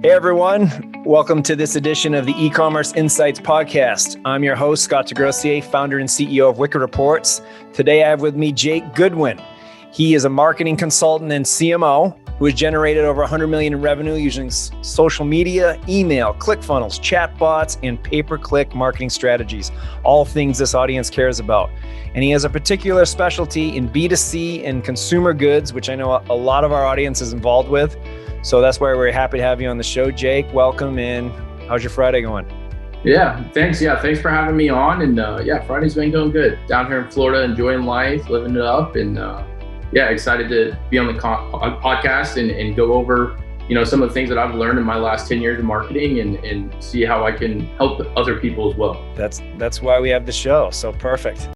Hey everyone, welcome to this edition of the E-commerce Insights podcast. I'm your host, Scott DeGrossier, founder and CEO of Wicked Reports. Today I have with me Jake Goodwin. He is a marketing consultant and CMO who has generated over 100 million in revenue using social media, email, ClickFunnels, chatbots, and pay-per-click marketing strategies, all things this audience cares about. And he has a particular specialty in B2C and consumer goods, which I know a lot of our audience is involved with. So that's why we're happy to have you on the show, Jake. Welcome, and how's your Friday going? Yeah, thanks. Thanks for having me on. And Friday's been going good. Down here in Florida, enjoying life, living it up, and excited to be on the podcast and go over, some of the things that I've learned in my last 10 years of marketing and see how I can help other people as well. That's why we have the show. So perfect.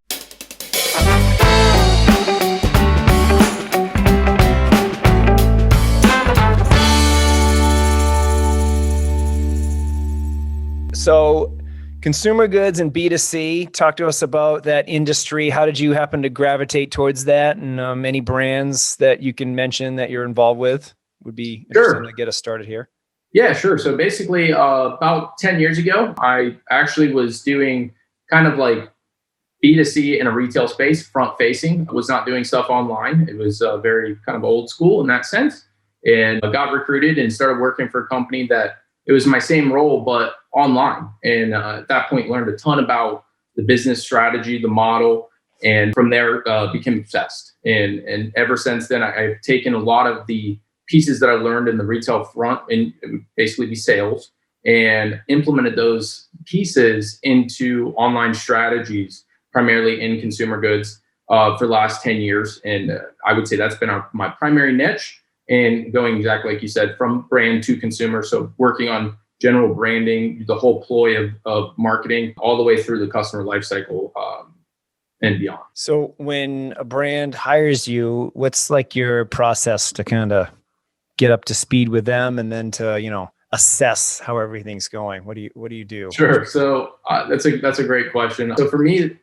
So consumer goods and B2C, talk to us about that industry. How did you happen to gravitate towards that? And any brands that you can mention that you're involved with would be interesting to get us started here. Yeah, sure. So basically about 10 years ago, I actually was doing kind of like B2C in a retail space, front facing. I was not doing stuff online. It was very kind of old school in that sense. And I got recruited and started working for a company that it was my same role, but online. And at that point, learned a ton about the business strategy, the model, and from there became obsessed. And ever since then, I've taken a lot of the pieces that I learned in the retail front, and it would basically be sales, and implemented those pieces into online strategies, primarily in consumer goods for the last 10 years. And I would say that's been my primary niche. And going exactly like you said, from brand to consumer. So working on general branding, the whole ploy of marketing, all the way through the customer lifecycle and beyond. So when a brand hires you, what's like your process to kind of get up to speed with them and then to, assess how everything's going? What do you do? Sure. So that's a great question. So for me,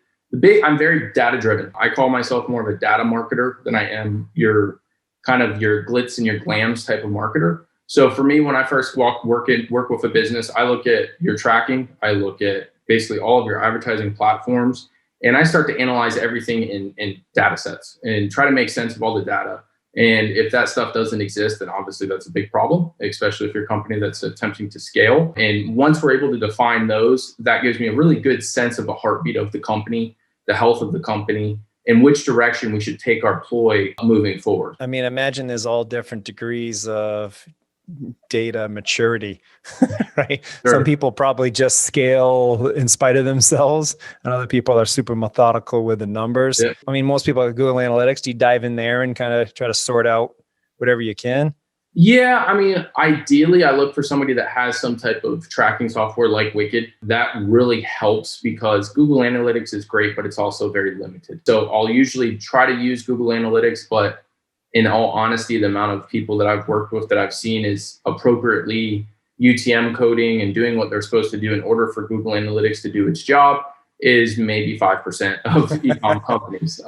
I'm very data driven. I call myself more of a data marketer than I am your glitz and your glams type of marketer. So for me, when I first work with a business, I look at your tracking. I look at basically all of your advertising platforms, and I start to analyze everything in data sets and try to make sense of all the data. And if that stuff doesn't exist, then obviously that's a big problem, especially if you're a company that's attempting to scale. And once we're able to define those, that gives me a really good sense of a heartbeat of the company, the health of the company, in which direction we should take our ploy moving forward. I mean, imagine there's all different degrees of data maturity, right? Sure. Some people probably just scale in spite of themselves, and other people are super methodical with the numbers. Yeah. I mean, most people at Google Analytics, do you dive in there and kind of try to sort out whatever you can? Yeah, I mean, ideally, I look for somebody that has some type of tracking software like Wicked. That really helps because Google Analytics is great, but it's also very limited. So I'll usually try to use Google Analytics, but in all honesty, the amount of people that I've worked with that I've seen is appropriately UTM coding and doing what they're supposed to do in order for Google Analytics to do its job is maybe 5% of e-com companies.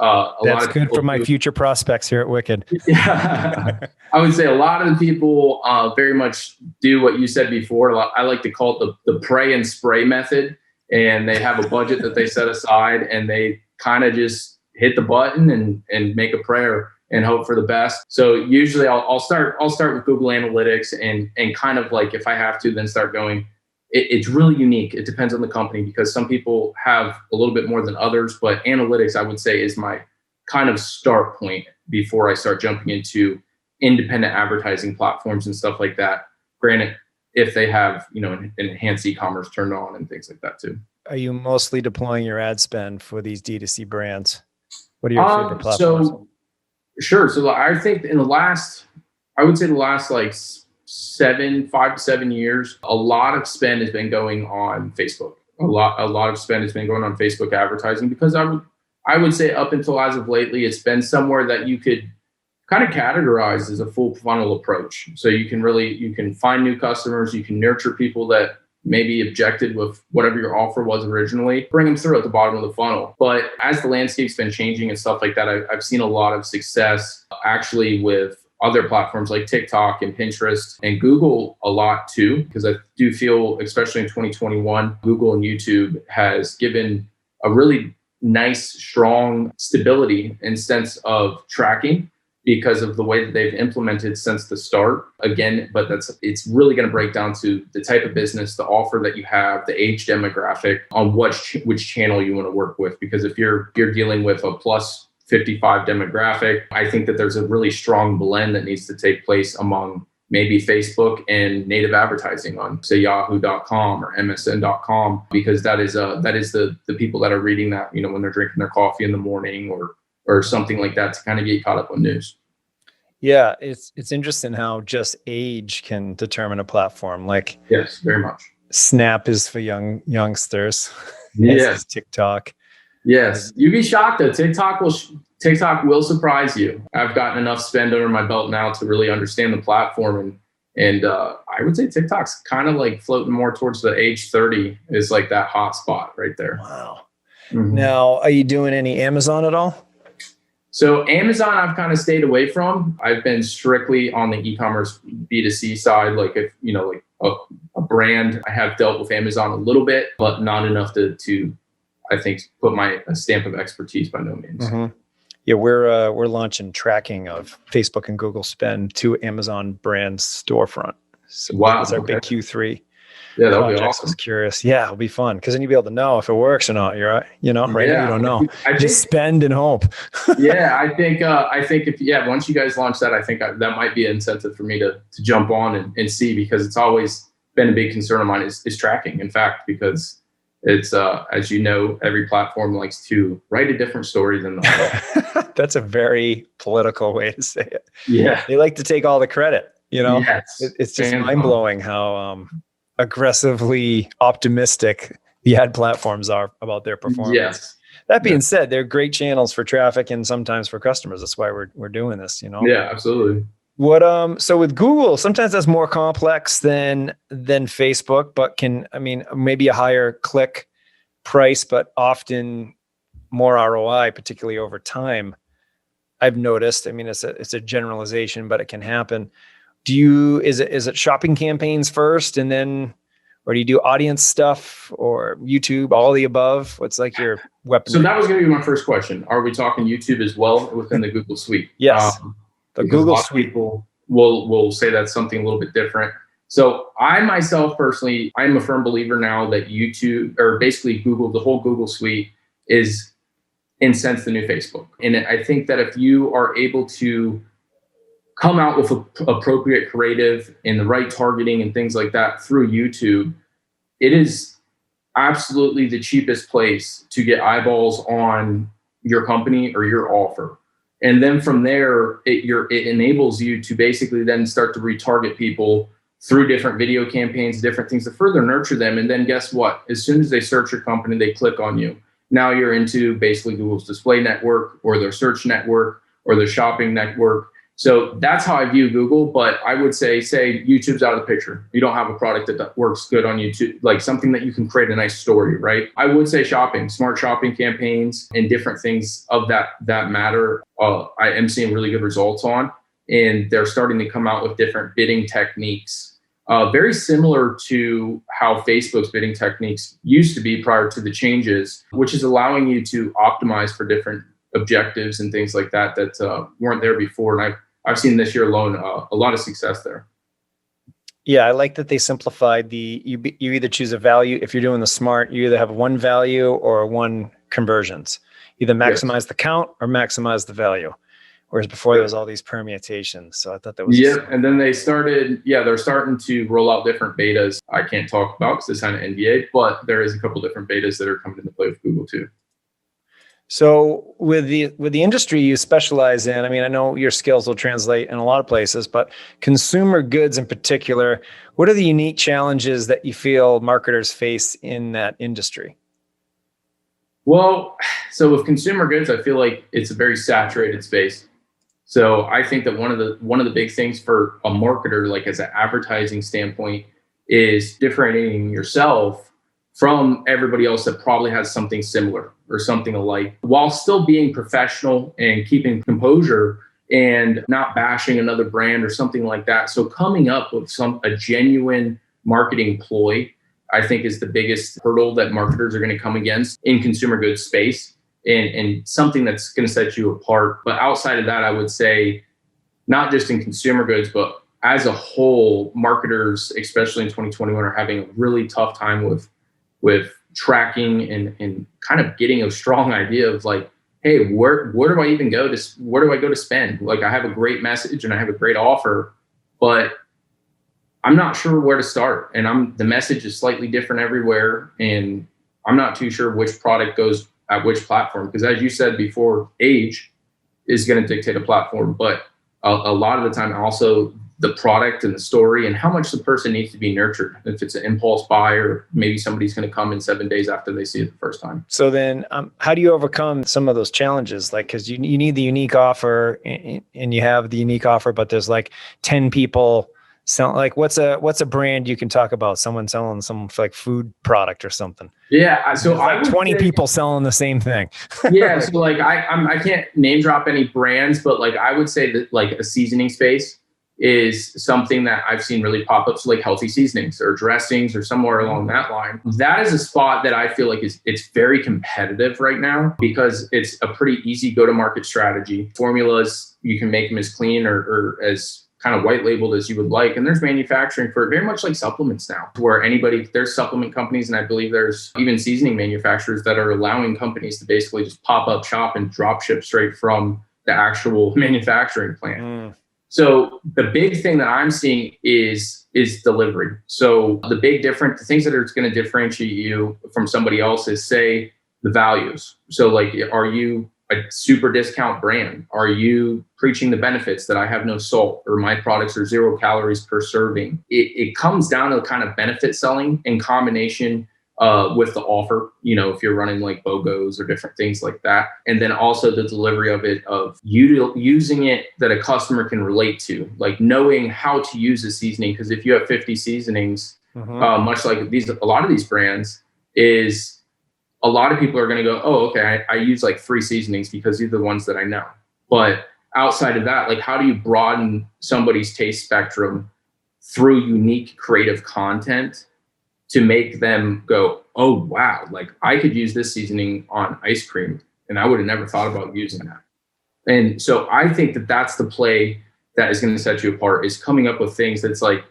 That's good for my future prospects here at Wicked. Yeah, I would say a lot of the people very much do what you said before. I like to call it the pray and spray method. And they have a budget that they set aside, and they kind of just hit the button and make a prayer and hope for the best. So usually I'll start with Google Analytics and kind of like, if I have to, then start going. It's really unique. It depends on the company because some people have a little bit more than others, but analytics, I would say, is my kind of start point before I start jumping into independent advertising platforms and stuff like that. Granted, if they have, enhanced e-commerce turned on and things like that too. Are you mostly deploying your ad spend for these D2C brands? What are your favorite platforms? Sure. So I think the last like 5 to 7 years, a lot of spend has been going on Facebook. A lot of spend has been going on Facebook advertising because I would say up until as of lately, it's been somewhere that you could kind of categorize as a full funnel approach. So you can find new customers, you can nurture people that maybe objected with whatever your offer was originally, bring them through at the bottom of the funnel. But as the landscape's been changing and stuff like that, I've seen a lot of success actually with other platforms like TikTok and Pinterest and Google a lot too, because I do feel, especially in 2021, Google and YouTube has given a really nice, strong stability and sense of tracking because of the way that they've implemented since the start. Again, but it's really going to break down to the type of business, the offer that you have, the age demographic, on which channel you want to work with. Because if you're dealing with a plus 55 demographic, I think that there's a really strong blend that needs to take place among maybe Facebook and native advertising on, say, yahoo.com or msn.com, because that is the people that are reading that, when they're drinking their coffee in the morning or something like that, to kind of get caught up on news. Yeah, it's interesting how just age can determine a platform. Like, yes, very much. Snap is for youngsters. Yes, TikTok. Yes, you'd be shocked though. TikTok will surprise you. I've gotten enough spend under my belt now to really understand the platform, and I would say TikTok's kind of like floating more towards the age 30 is like that hot spot right there. Wow. Mm-hmm. Now, are you doing any Amazon at all? So Amazon, I've kind of stayed away from. I've been strictly on the e-commerce B2C side. Like if, like a brand, I have dealt with Amazon a little bit, but not enough to I think, put a stamp of expertise by no means. Mm-hmm. Yeah, we're launching tracking of Facebook and Google spend to Amazon brand storefront. So wow, that's our big Q3. Yeah, that'll be awesome. I was curious. Yeah, it'll be fun because then you'll be able to know if it works or not. Right now you don't know. Just spend and hope. Yeah, I think if once you guys launch that, I think that might be an incentive for me to jump on and see, because it's always been a big concern of mine is tracking. In fact, because it's as you know, every platform likes to write a different story than the other. That's a very political way to say it. Yeah, they like to take all the credit. Yes. It's just mind blowing how aggressively optimistic the ad platforms are about their performance. Yes. That being said, they're great channels for traffic and sometimes for customers. That's why we're doing this. Yeah, absolutely. So with Google, sometimes that's more complex than Facebook, but maybe a higher click price, but often more ROI, particularly over time. I've noticed. It's a generalization, but it can happen. Is it shopping campaigns first and then, or do you do audience stuff or YouTube, all the above? What's like your weapon? So that was going to be my first question. Are we talking YouTube as well within the Google suite? Yes. The Google suite. People will say that's something a little bit different. So I myself personally, I'm a firm believer now that YouTube, or basically Google, the whole Google suite is in sense the new Facebook. And I think that if you are able to come out with appropriate creative and the right targeting and things like that through YouTube, it is absolutely the cheapest place to get eyeballs on your company or your offer. And then from there, it enables you to basically then start to retarget people through different video campaigns, different things to further nurture them. And then guess what? As soon as they search your company, they click on you. Now you're into basically Google's display network or their search network or their shopping network. So that's how I view Google. But I would say YouTube's out of the picture. You don't have a product that works good on YouTube, like something that you can create a nice story, right? I would say shopping, smart shopping campaigns and different things of that matter. I am seeing really good results on, and they're starting to come out with different bidding techniques. Very similar to how Facebook's bidding techniques used to be prior to the changes, which is allowing you to optimize for different objectives and things like that weren't there before. And I've seen this year alone a lot of success there. Yeah, I like that they simplified you either choose a value. If you're doing the smart, you either have one value or one conversions. Either maximize the count or maximize the value. Whereas before there was all these permutations. So I thought that was and then they're starting to roll out different betas. I can't talk about because it's signed an NDA, but there is a couple different betas that are coming into play with Google too. So with the industry you specialize in, I know your skills will translate in a lot of places, but consumer goods in particular, what are the unique challenges that you feel marketers face in that industry? Well, so with consumer goods, I feel like it's a very saturated space. So I think that one of the big things for a marketer, like as an advertising standpoint, is differentiating yourself from everybody else that probably has something similar or something alike, while still being professional and keeping composure and not bashing another brand or something like that. So coming up with a genuine marketing ploy, I think, is the biggest hurdle that marketers are going to come against in consumer goods space, and something that's going to set you apart. But outside of that, I would say not just in consumer goods, but as a whole, marketers, especially in 2021, are having a really tough time with tracking and kind of getting a strong idea of like, hey, where do I even go where do I go to spend? Like, I have a great message and I have a great offer, but I'm not sure where to start. And the message is slightly different everywhere. And I'm not too sure which product goes at which platform. Because as you said before, age is going to dictate a platform. But a lot of the time also the product and the story and how much the person needs to be nurtured. If it's an impulse buy, or maybe somebody's going to come in 7 days after they see it the first time. So then how do you overcome some of those challenges? Like, because you need the unique offer and you have the unique offer, but there's like 10 people selling. Like, what's a brand you can talk about? Someone selling some like food product or something. Yeah. So like 20 people selling the same thing. Yeah. So like I can't name drop any brands, but like I would say that like a seasoning space is something that I've seen really pop up. So like healthy seasonings or dressings or somewhere along that line. That is a spot that I feel like it's very competitive right now, because it's a pretty easy go-to-market strategy. Formulas, you can make them as clean or as kind of white labeled as you would like. And there's manufacturing for it, very much like supplements now, where there's supplement companies, and I believe there's even seasoning manufacturers that are allowing companies to basically just pop up shop and drop ship straight from the actual manufacturing plant. So the big thing that I'm seeing is delivery. So the things that are going to differentiate you from somebody else is, say, the values. So like, are you a super discount brand? Are you preaching the benefits that I have no salt, or my products are 0 calories per serving? It comes down to kind of benefit selling in combination with the offer, if you're running like BOGOs or different things like that. And then also the delivery of it, of using it that a customer can relate to, like knowing how to use a seasoning. Because if you have 50 seasonings, much like a lot of these brands, is a lot of people are going to go, oh, okay, I use like 3 seasonings because these are the ones that I know. But outside of that, like, how do you broaden somebody's taste spectrum through unique creative content to make them go, oh, wow, like I could use this seasoning on ice cream and I would have never thought about using that. And so I think that that's the play that is going to set you apart, is coming up with things that's like,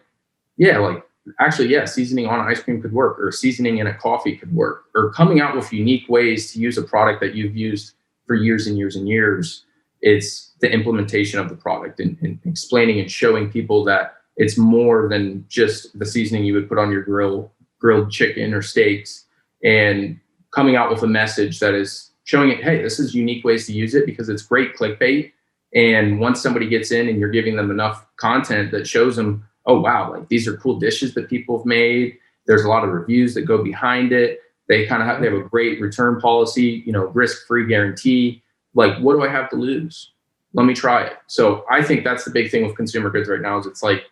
seasoning on ice cream could work, or seasoning in a coffee could work, or coming out with unique ways to use a product that you've used for years and years and years. It's the implementation of the product and explaining and showing people that it's more than just the seasoning you would put on your grilled chicken or steaks, and coming out with a message that is showing it, hey, this is unique ways to use it, because it's great clickbait. And once somebody gets in and you're giving them enough content that shows them, oh, wow, like these are cool dishes that people have made. There's a lot of reviews that go behind it. They have a great return policy, risk-free guarantee. Like, what do I have to lose? Let me try it. So I think that's the big thing with consumer goods right now, is it's like,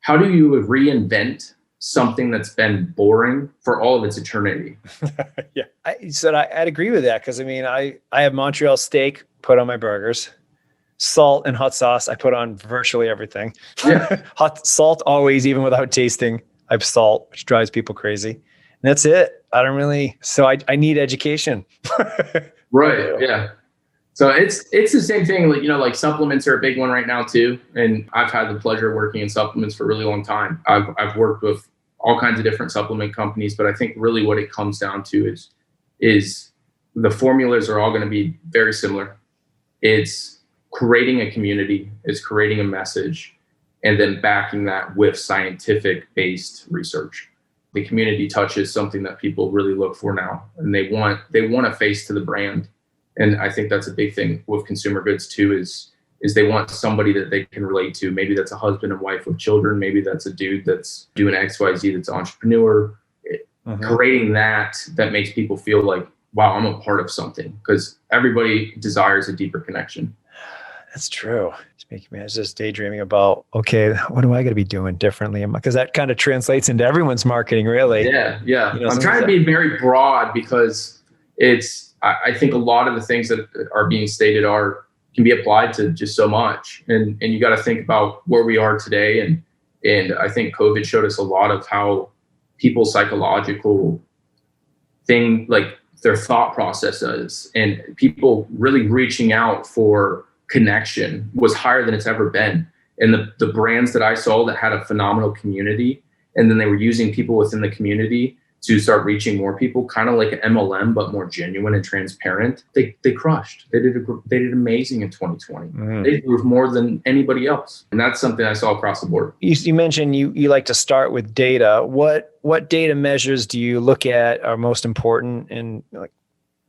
how do you reinvent something that's been boring for all of its eternity? Yeah, I'd agree with that, because I have Montreal steak put on my burgers. Salt and hot sauce I put on virtually everything. Yeah. Hot salt always, even without tasting, I have salt, which drives people crazy. And that's it. I don't really. So I need education. Right. Yeah. So it's the same thing. Like, like supplements are a big one right now too. And I've had the pleasure of working in supplements for a really long time. I've worked with all kinds of different supplement companies, but I think really what it comes down to is the formulas are all going to be very similar. It's creating a community, it's creating a message, and then backing that with scientific-based research. The community touch is something that people really look for now, and they want a face to the brand. And I think that's a big thing with consumer goods too, is they want somebody that they can relate to. Maybe that's a husband and wife with children. Maybe that's a dude that's doing XYZ, that's an entrepreneur. Creating that makes people feel like, wow, I'm a part of something, because everybody desires a deeper connection. That's true. It's making me, I was just daydreaming about, okay, what do I got to be doing differently? Because that kind of translates into everyone's marketing, really. Yeah. I'm trying to be very broad, because I think a lot of the things that are being stated are can be applied to just so much. And you got to think about where we are today. And I think COVID showed us a lot of how people's psychological thing, like their thought processes, and people really reaching out for connection was higher than it's ever been. And the brands that I saw that had a phenomenal community, and then they were using people within the community to start reaching more people, kind of like an MLM, but more genuine and transparent. They crushed. They did amazing in 2020. They grew more than anybody else, and that's something I saw across the board. You mentioned you like to start with data. What data measures do you look at are most important, and like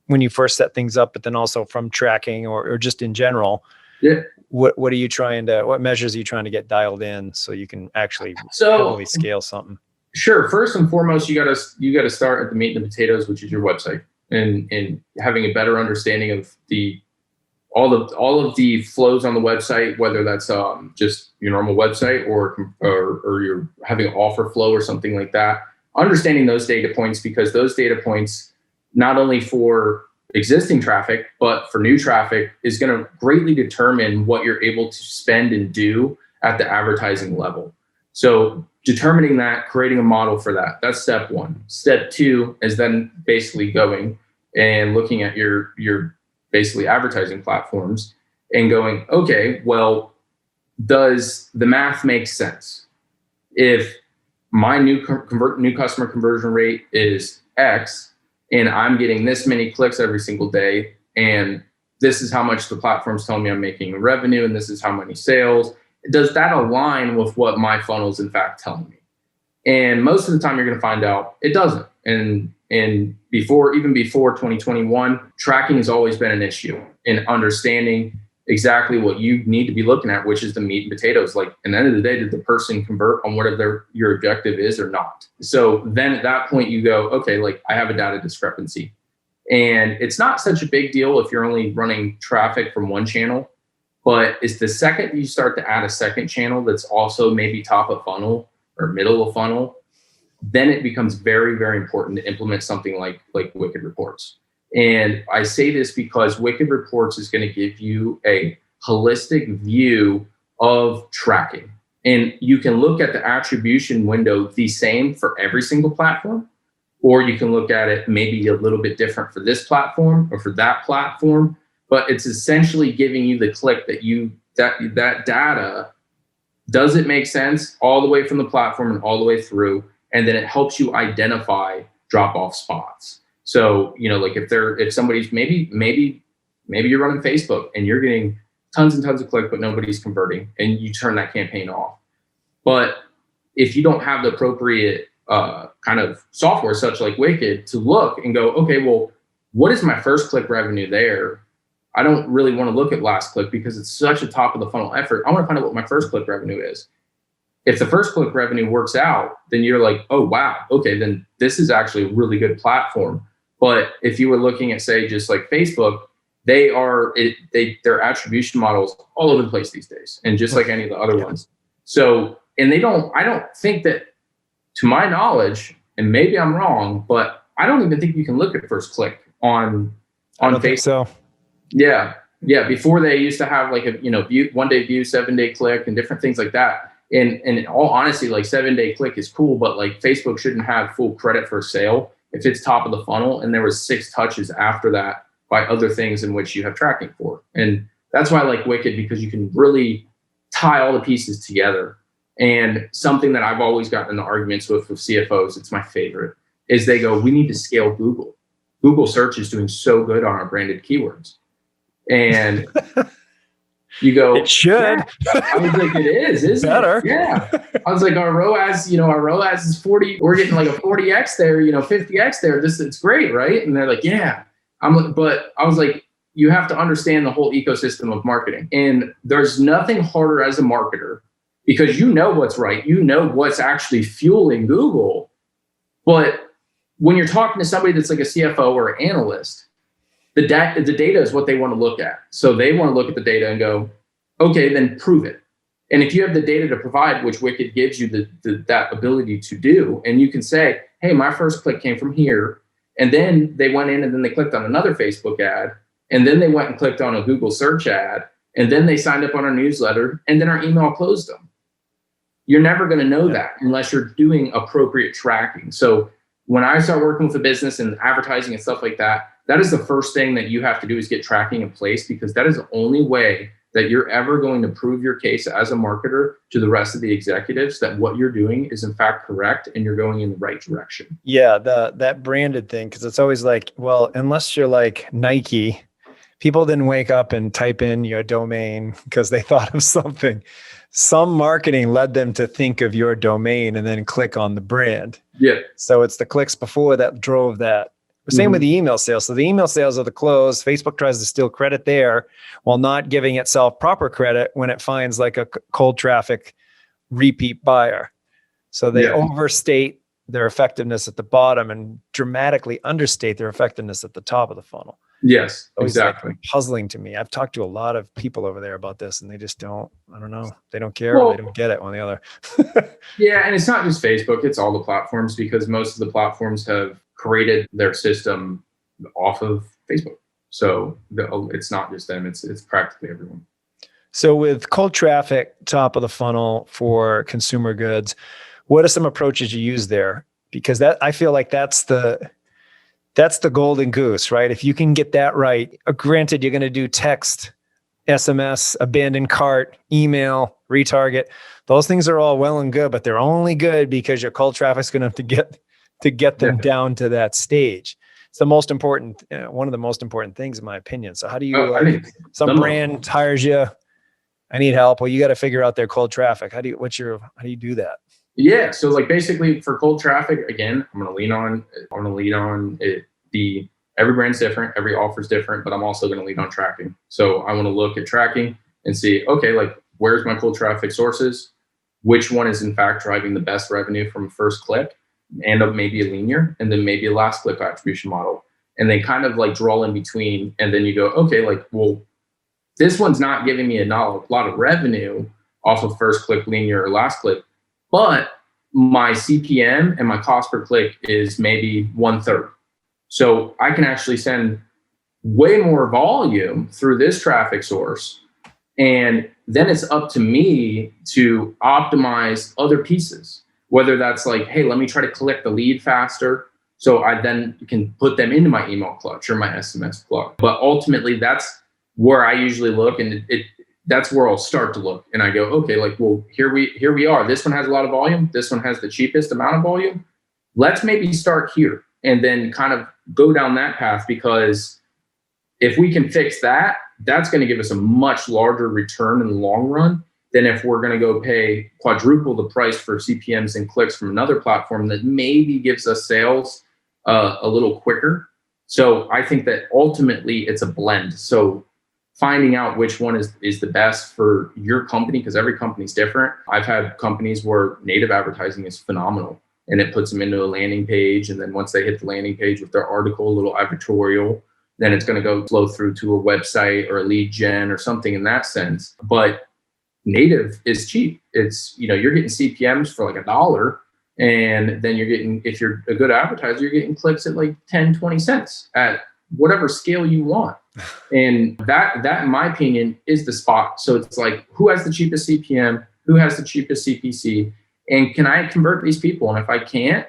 when you first set things up, but then also from tracking or just in general? Yeah. What measures are you trying to get dialed in so you can actually heavily scale something? Sure. First and foremost, you gotta start at the meat and the potatoes, which is your website, and having a better understanding of all of the flows on the website, whether that's just your normal website or you're having an offer flow or something like that. Understanding those data points, because those data points, not only for existing traffic, but for new traffic, is going to greatly determine what you're able to spend and do at the advertising level. So determining that, creating a model for that, that's step one. Step two is then basically going and looking at your basically advertising platforms and going, okay, well, does the math make sense? If my new customer conversion rate is X, and I'm getting this many clicks every single day, and this is how much the platform's telling me I'm making in revenue, and this is how many sales, does that align with what my funnel is in fact telling me? And most of the time you're going to find out it doesn't. And even before 2021, tracking has always been an issue in understanding exactly what you need to be looking at, which is the meat and potatoes. Like, at the end of the day, did the person convert on whatever your objective is or not? So then at that point you go, okay, like I have a data discrepancy. And it's not such a big deal if you're only running traffic from one channel, but it's the second you start to add a second channel that's also maybe top of funnel or middle of funnel, then it becomes very, very important to implement something like Wicked Reports. And I say this because Wicked Reports is going to give you a holistic view of tracking. And you can look at the attribution window the same for every single platform, or you can look at it maybe a little bit different for this platform or for that platform. But it's essentially giving you the click that data, does it make sense all the way from the platform and all the way through? And then it helps you identify drop-off spots. So, like if somebody's maybe you're running Facebook and you're getting tons and tons of clicks, but nobody's converting, and you turn that campaign off. But if you don't have the appropriate kind of software, such like Wicked, to look and go, okay, well, what is my first click revenue there? I don't really want to look at last click because it's such a top of the funnel effort. I want to find out what my first click revenue is. If the first click revenue works out, then you're like, oh, wow, okay, then this is actually a really good platform. But if you were looking at, say, just like Facebook, their attribution models all over the place these days, and just like any of the other ones. So, and I don't think that, to my knowledge, and maybe I'm wrong, but I don't even think you can look at first click on Facebook. Think so. Yeah. Before they used to have like a view, 1 day view, 7 day click, and different things like that. And in all honesty, like 7 day click is cool, but like Facebook shouldn't have full credit for a sale if it's top of the funnel and there was 6 touches after that by other things in which you have tracking for. And that's why I like Wicked, because you can really tie all the pieces together. And something that I've always gotten into arguments with CFOs, it's my favorite, is they go, we need to scale Google. Google search is doing so good on our branded keywords. And you go, it should. Yeah. I was like, it is, isn't better. It? Yeah. I was like, our ROAS is 40. We're getting like a 40x there, 50x there. It's great, right? And they're like, yeah. But I was like, you have to understand the whole ecosystem of marketing. And there's nothing harder as a marketer, because you know what's right. You know what's actually fueling Google. But when you're talking to somebody that's like a CFO or an analyst, the data is what they want to look at. So they want to look at the data and go, okay, then prove it. And if you have the data to provide, which Wicked gives you that ability to do, and you can say, hey, my first click came from here, and then they went in and then they clicked on another Facebook ad, and then they went and clicked on a Google search ad, and then they signed up on our newsletter, and then our email closed them. You're never going to know that unless you're doing appropriate tracking. So when I start working with a business and advertising and stuff like that, that is the first thing that you have to do is get tracking in place, because that is the only way that you're ever going to prove your case as a marketer to the rest of the executives that what you're doing is in fact correct and you're going in the right direction. Yeah, that branded thing, because it's always like, well, unless you're like Nike, people didn't wake up and type in your domain because they thought of something. Some marketing led them to think of your domain and then click on the brand. Yeah. So it's the clicks before that drove that. Same with the email sales. So the email sales are the close. Facebook tries to steal credit there while not giving itself proper credit when it finds like a cold traffic repeat buyer. So they overstate their effectiveness at the bottom and dramatically understate their effectiveness at the top of the funnel. Yes, exactly. Like puzzling to me. I've talked to a lot of people over there about this, and they just don't, I don't know. They don't care. Or they don't get it, one or the other. Yeah. And it's not just Facebook, it's all the platforms, because most of the platforms have created their system off of Facebook. So it's not just them, it's practically everyone. So with cold traffic, top of the funnel for consumer goods, what are some approaches you use there? Because that, I feel like that's the golden goose, right? If you can get that right, granted, you're going to do text, SMS, abandoned cart, email, retarget. Those things are all well and good, but they're only good because your cold traffic's going to have to get them down to that stage. It's the most important, one of the most important things, in my opinion. So how do you, some brand hires you, I need help. Well, you got to figure out their cold traffic. How do you do that? Yeah. So like basically for cold traffic, again, I'm going to lean on it. Every brand's different, every offer's different, but I'm also going to lean on tracking. So I want to look at tracking and see, okay, like where's my cold traffic sources? Which one is in fact driving the best revenue from first click, and maybe a linear, and then maybe a last click attribution model, and then kind of like draw in between. And then you go, okay, like, well, this one's not giving me a lot of revenue off of first click, linear, or last click, but my CPM and my cost per click is maybe 1/3. So I can actually send way more volume through this traffic source. And then it's up to me to optimize other pieces, whether that's like, hey, let me try to collect the lead faster, so I then can put them into my email clutch or my SMS clutch. But ultimately, that's where I usually look, and that's where I'll start to look. And I go, okay, like, well, here we are. This one has a lot of volume. This one has the cheapest amount of volume. Let's maybe start here and then kind of go down that path, because if we can fix that, that's going to give us a much larger return in the long run than if we're going to go pay quadruple the price for CPMs and clicks from another platform that maybe gives us sales a little quicker. So I think that ultimately it's a blend. So finding out which one is the best for your company, because every company's different. I've had companies where native advertising is phenomenal, and it puts them into a landing page. And then once they hit the landing page with their article, a little advertorial, then it's going to go flow through to a website or a lead gen or something in that sense. But native is cheap. It's, you're getting CPMs for like $1. And then you're getting, if you're a good advertiser, you're getting clicks at like 10, 20 cents at whatever scale you want. And that in my opinion is the spot. So it's like, who has the cheapest CPM? Who has the cheapest CPC? And can I convert these people? And if I can't,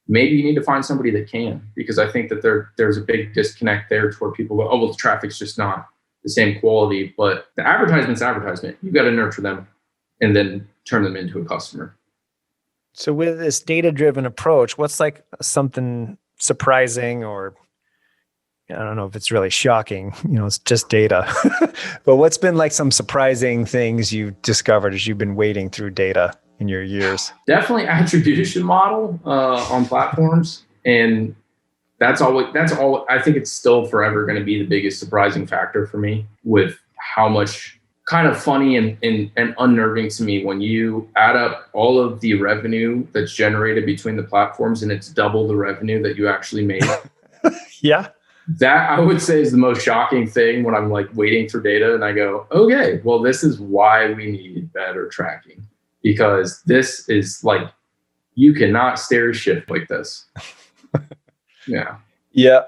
maybe you need to find somebody that can, because I think that there's a big disconnect there to where people go, oh, well, the traffic's just not the same quality. But the advertisement's advertisement. You've got to nurture them and then turn them into a customer. So with this data-driven approach, what's like something surprising, or I don't know if it's really shocking, it's just data, but what's been like some surprising things you've discovered as you've been wading through data in your years? Definitely attribution model on platforms. And that's all, I think it's still forever going to be the biggest surprising factor for me, with how much kind of funny and unnerving to me when you add up all of the revenue that's generated between the platforms and it's double the revenue that you actually made. Yeah. That I would say is the most shocking thing when I'm like wading through data and I go, okay, well, this is why we need better tracking, because this is like, you cannot steer a ship like this. Yeah. Yeah.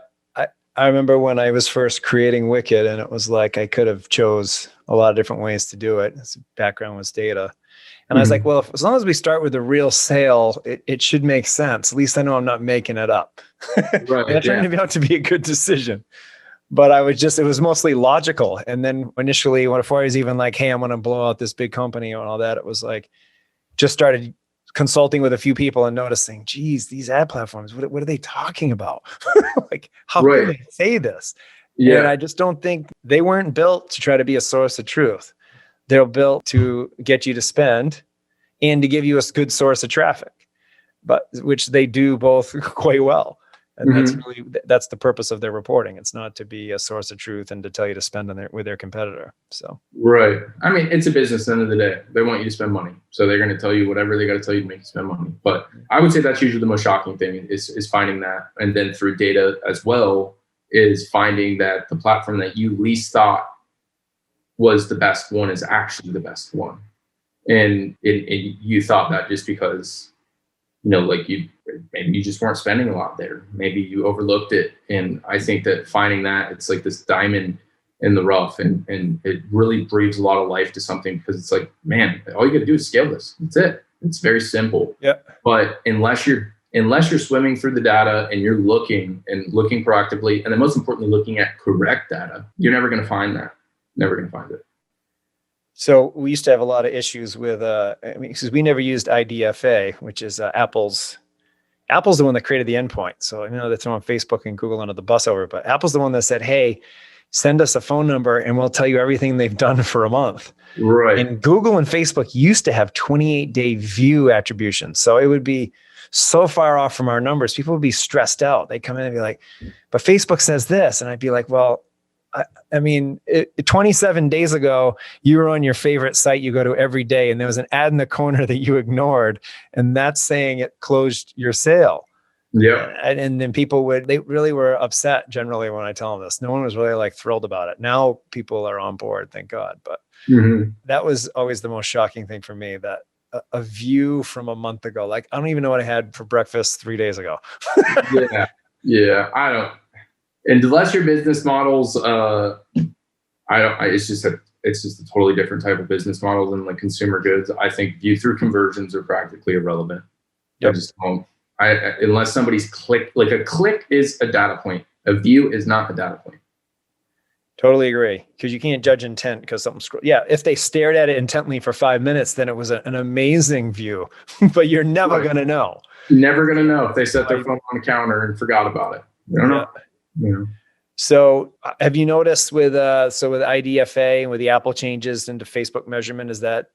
I remember when I was first creating Wicked, and it was like I could have chose a lot of different ways to do it. His background was data. And I was like, well, as long as we start with a real sale, it should make sense. At least I know I'm not making it up. Right. That turned out to be a good decision. But it was mostly logical. And then initially, before I was even like, hey, I'm going to blow out this big company and all that, it was like, just started consulting with a few people and noticing, geez, these ad platforms, what are they talking about? Like, how can they say this? Yeah. And I just don't think they weren't built to try to be a source of truth. They're built to get you to spend and to give you a good source of traffic, but which they do both quite well. And that's the purpose of their reporting. It's not to be a source of truth and to tell you to spend with their competitor. So right. I mean, it's a business at the end of the day. They want you to spend money. So they're going to tell you whatever they got to tell you to make you spend money. But I would say that's usually the most shocking thing is finding that. And then through data as well is finding that the platform that you least thought was the best one is actually the best one. And you thought that just because, maybe you just weren't spending a lot there. Maybe you overlooked it. And I think that finding that it's like this diamond in the rough and it really breathes a lot of life to something because it's like, man, all you got to do is scale this. That's it. It's very simple. Yeah. But unless you're swimming through the data and you're looking proactively, and then most importantly, looking at correct data, you're never going to find that. Never going to find it. So we used to have a lot of issues with, because we never used IDFA, which is Apple's the one that created the endpoint. So they're throwing Facebook and Google under the bus over, but Apple's the one that said, hey, send us a phone number and we'll tell you everything they've done for a month. Right. And Google and Facebook used to have 28-day view attribution. So it would be so far off from our numbers. People would be stressed out. They'd come in and be like, but Facebook says this. And I'd be like, well, 27 days ago, you were on your favorite site you go to every day, and there was an ad in the corner that you ignored, and that's saying it closed your sale. Yeah. And then they really were upset generally when I tell them this. No one was really thrilled about it. Now people are on board, thank God. But that was always the most shocking thing for me, that a view from a month ago, I don't even know what I had for breakfast 3 days ago. Yeah. I don't. And unless your business models, it's just a totally different type of business model than consumer goods. I think view through conversions are practically irrelevant. Yep. I just don't. Unless somebody's a click is a data point. A view is not a data point. Totally agree, because you can't judge intent because something. If they stared at it intently for 5 minutes, then it was an amazing view. But you're never going to know. Never going to know if they set their phone on the counter and forgot about it. You don't know. Yeah. So have you noticed with IDFA and with the Apple changes into Facebook measurement, has that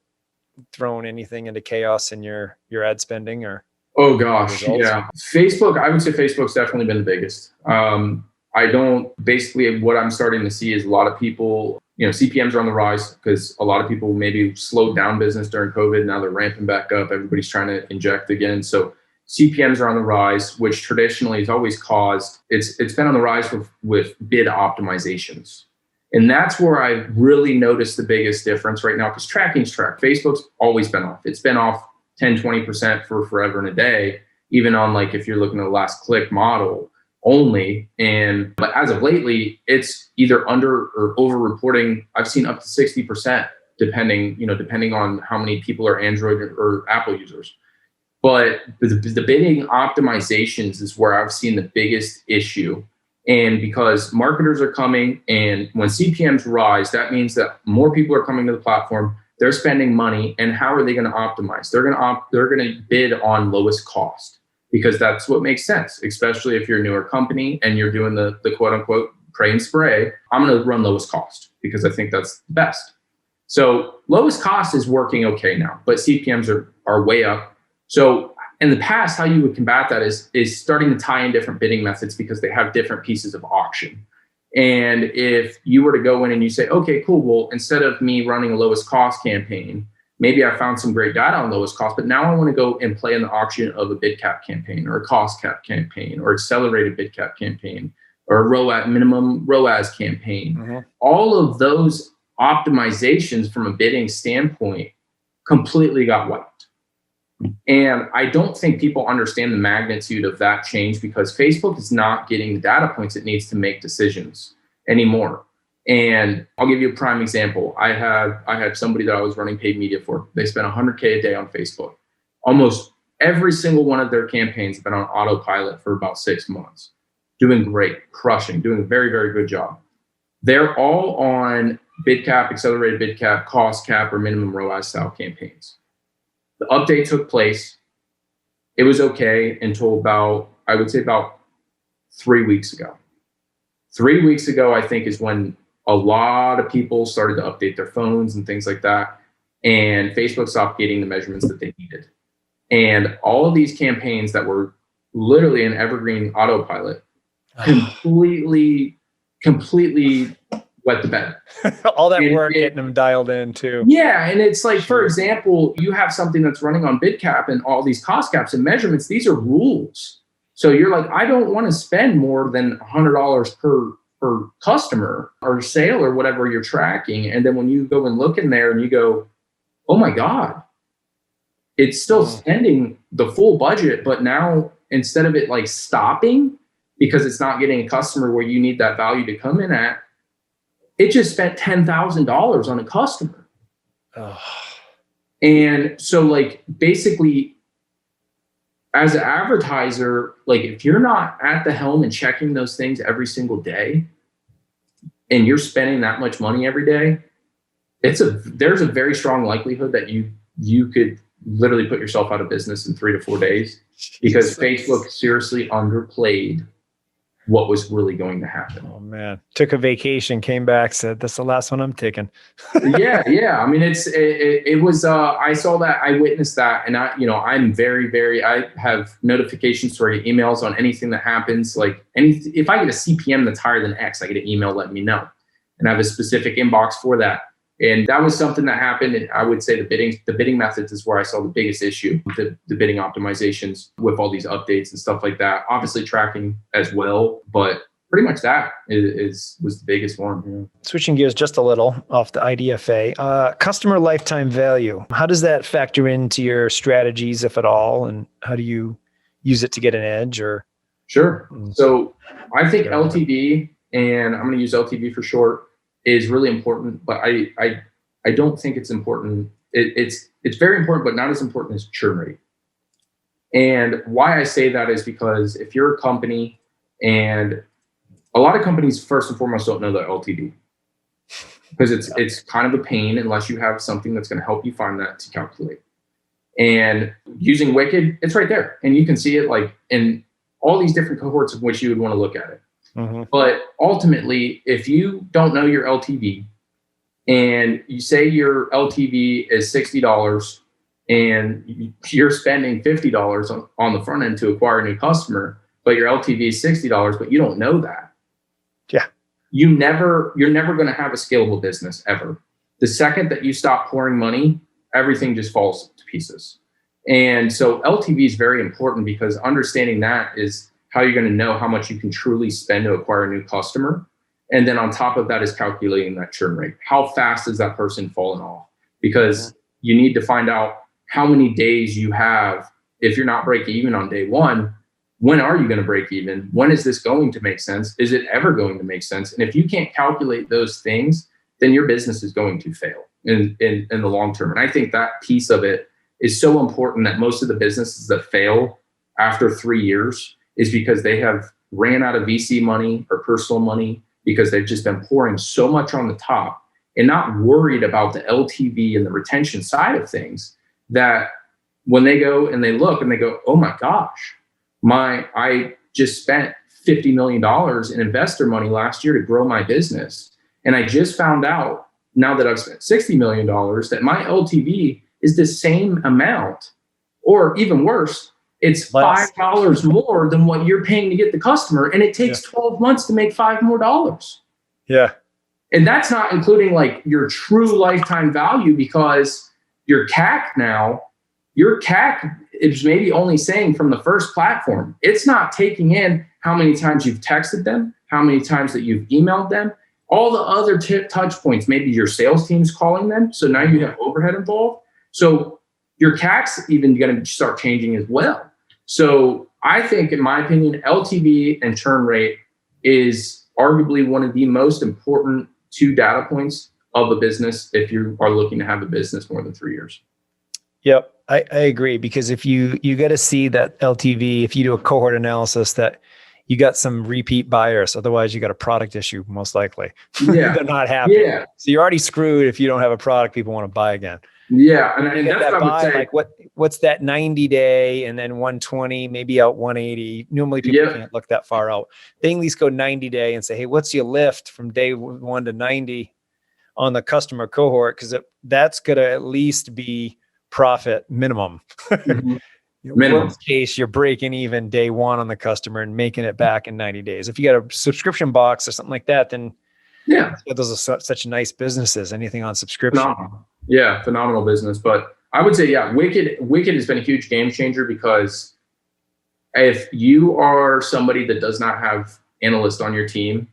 thrown anything into chaos in your ad spending or? Oh gosh. Yeah. Facebook, I would say Facebook's definitely been the biggest. Basically what I'm starting to see is a lot of people, CPMs are on the rise because a lot of people maybe slowed down business during COVID. Now they're ramping back up. Everybody's trying to inject again. So CPMs are on the rise, which traditionally has always caused, it's been on the rise with bid optimizations. And that's where I really noticed the biggest difference right now, because tracking's track. Facebook's always been off. It's been off 10, 20% for forever and a day, even on if you're looking at the last click model only. But as of lately, it's either under or over reporting. I've seen up to 60%, depending on how many people are Android or Apple users. But the bidding optimizations is where I've seen the biggest issue. And because marketers are coming, and when CPMs rise, that means that more people are coming to the platform, they're spending money, and how are they going to optimize? They're going to bid on lowest cost, because that's what makes sense, especially if you're a newer company and you're doing the quote unquote pray and spray. I'm going to run lowest cost because I think that's the best. So lowest cost is working okay now, but CPMs are way up. So in the past, how you would combat that is starting to tie in different bidding methods, because they have different pieces of auction. And if you were to go in and you say, okay, cool, well, instead of me running a lowest cost campaign, maybe I found some great data on lowest cost, but now I want to go and play in the auction of a bid cap campaign or a cost cap campaign or accelerated bid cap campaign or a minimum ROAS campaign. Mm-hmm. All of those optimizations from a bidding standpoint completely got wiped. And I don't think people understand the magnitude of that change because Facebook is not getting the data points it needs to make decisions anymore. And I'll give you a prime example. I had somebody that I was running paid media for. They spent $100K a day on Facebook. Almost every single one of their campaigns have been on autopilot for about 6 months. Doing great, crushing, doing a very, very good job. They're all on bid cap, accelerated bid cap, cost cap, or minimum ROAS style campaigns. The update took place. It was okay until I would say about 3 weeks ago. 3 weeks ago, I think, is when a lot of people started to update their phones and things like that. And Facebook stopped getting the measurements that they needed. And all of these campaigns that were literally an evergreen autopilot completely wet the bed. All that work getting them dialed in too. Yeah. And it's like, for example, you have something that's running on bid cap and all these cost caps and measurements. These are rules. So you're like, I don't want to spend more than $100 per customer or sale or whatever you're tracking. And then when you go and look in there and you go, oh my God, it's still spending the full budget. But now instead of it like stopping because it's not getting a customer where you need that value to come in at, it just spent $10,000 on a customer. And so like basically as an advertiser, like if you're not at the helm and checking those things every single day and you're spending that much money every day, there's a very strong likelihood that you could literally put yourself out of business in 3 to 4 days because Facebook seriously underplayed what was really going to happen. Oh man, took a vacation, came back, said, "That's the last one I'm taking." Yeah. I mean, it was. I saw that, I witnessed that, and I'm very. I have notifications or emails on anything that happens. Like if I get a CPM that's higher than X, I get an email letting me know, and I have a specific inbox for that. And that was something that happened. And I would say the bidding methods is where I saw the biggest issue, the bidding optimizations with all these updates and stuff like that. Obviously tracking as well, but pretty much that was the biggest one. Yeah. Switching gears just a little off the IDFA, customer lifetime value. How does that factor into your strategies, if at all? And how do you use it to get an edge? Or Sure. So I think LTV, and I'm going to use LTV for short, is really important, but I don't think it's important. It's very important, but not as important as churn rate. And why I say that is because if you're a company, and a lot of companies first and foremost don't know the LTV because it's kind of a pain unless you have something that's going to help you find that to calculate. And using Wicked, it's right there, and you can see it like in all these different cohorts of which you would want to look at it. Mm-hmm. But ultimately, if you don't know your LTV and you say your LTV is $60 and you're spending $50 on the front end to acquire a new customer, but your LTV is $60, but you don't know that. Yeah. You're never going to have a scalable business ever. The second that you stop pouring money, everything just falls to pieces. And so LTV is very important because understanding that is how you're going to know how much you can truly spend to acquire a new customer. And then on top of that is calculating that churn rate. How fast is that person falling off? Because you need to find out how many days you have. If you're not breaking even on day one, when are you going to break even? When is this going to make sense? Is it ever going to make sense? And if you can't calculate those things, then your business is going to fail in the long term. And I think that piece of it is so important that most of the businesses that fail after 3 years is because they have ran out of VC money or personal money because they've just been pouring so much on the top and not worried about the LTV and the retention side of things, that when they go and they look and they go, oh my gosh, I just spent $50 million in investor money last year to grow my business. And I just found out now that I've spent $60 million that my LTV is the same amount, or even worse, it's $5 more than what you're paying to get the customer. And it takes 12 months to make $5 more. Yeah. And that's not including like your true lifetime value, because your CAC is maybe only saying from the first platform. It's not taking in how many times you've texted them, how many times that you've emailed them, all the other touch points. Maybe your sales team's calling them. So now you have overhead involved. So your CAC's even going to start changing as well. So I think, in my opinion, LTV and churn rate is arguably one of the most important 2 data points of a business if you are looking to have a business more than 3 years. Yep, I agree, because if you got to see that LTV, if you do a cohort analysis, that you got some repeat buyers. Otherwise, you got a product issue, most likely. Yeah. They're not happy. Yeah. So you're already screwed if you don't have a product people want to buy again. Yeah. And that's that what I would say. Like what's that 90 day and then 120, maybe out 180. Normally people can't look that far out. They at least go 90 day and say, hey, what's your lift from day 1 to 90 on the customer cohort? Because that's going to at least be profit minimum. Mm-hmm. Minimum. Worst case, you're breaking even day 1 on the customer and making it back in 90 days. If you got a subscription box or something like that, then those are such nice businesses. Anything on subscription. Phenomenal. Yeah, phenomenal business. But I would say, Wicked has been a huge game changer, because if you are somebody that does not have analysts on your team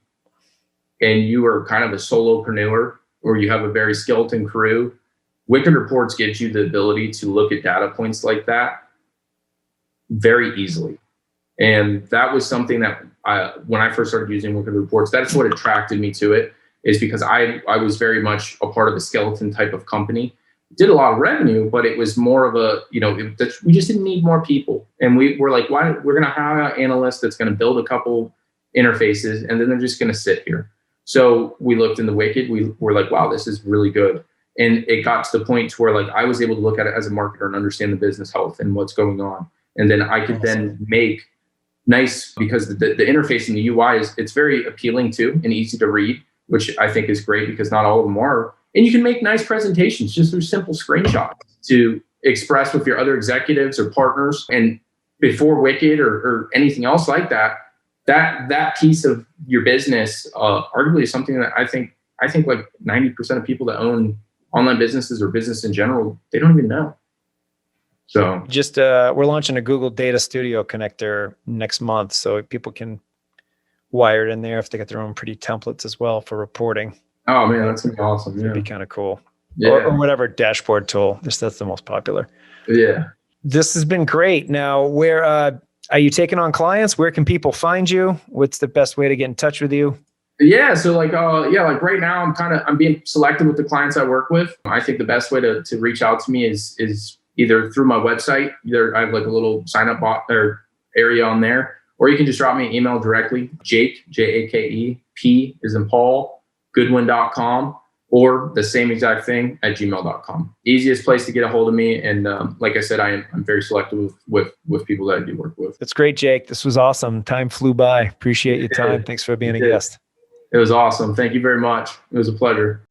and you are kind of a solopreneur, or you have a very skeleton crew, Wicked Reports gives you the ability to look at data points like that very easily. And that was something that when I first started using Wicked Reports, that's what attracted me to it, is because I was very much a part of a skeleton type of company. Did a lot of revenue, but it was more of a, we just didn't need more people. And we're like, why? We're going to hire an analyst that's going to build a couple interfaces, and then they're just going to sit here. So we looked in the Wicked. We were like, wow, this is really good. And it got to the point to where, like, I was able to look at it as a marketer and understand the business health and what's going on. And then I could then make nice, because the interface in the UI it's very appealing too and easy to read, which I think is great, because not all of them are. And you can make nice presentations just through simple screenshots to express with your other executives or partners. And before Wicked or anything else like that, that piece of your business arguably is something that I think like 90% of people that own online businesses or business in general, they don't even know. So just we're launching a Google Data Studio connector next month, so people can wire it in there if they got their own pretty templates as well for reporting. Oh man, that's awesome. It'd be kind of cool. Yeah. Or whatever dashboard tool. That's the most popular. Yeah. This has been great. Now, where are you taking on clients? Where can people find you? What's the best way to get in touch with you? Yeah. So like right now I'm being selective with the clients I work with. I think the best way to reach out to me is either through my website. Either I have like a little sign up bot or area on there, or you can just drop me an email directly, Jake, Jake, P as in Paul, Goodwin.com, or the same exact thing at gmail.com. Easiest place to get a hold of me. And like I said, I'm very selective with people that I do work with. That's great, Jake. This was awesome. Time flew by. Appreciate your time. Thanks for being a guest. It was awesome. Thank you very much. It was a pleasure.